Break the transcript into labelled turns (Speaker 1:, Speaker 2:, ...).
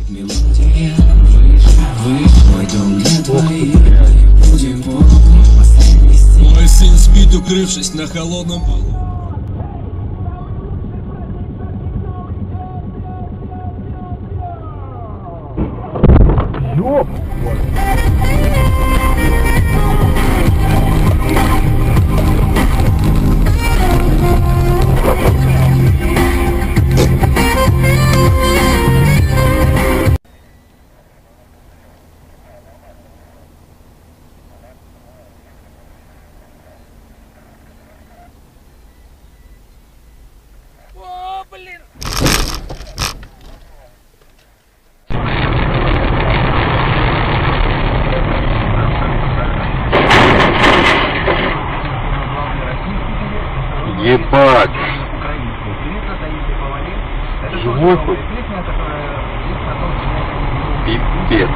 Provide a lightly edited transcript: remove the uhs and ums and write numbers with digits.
Speaker 1: Мелодия выше, мой дом для твоих. Будем последний стих.
Speaker 2: Мой сын спит, укрывшись на холодном полу.
Speaker 3: Ёб!
Speaker 2: О, блин!
Speaker 3: Ебать! Живой хоть? Пипец.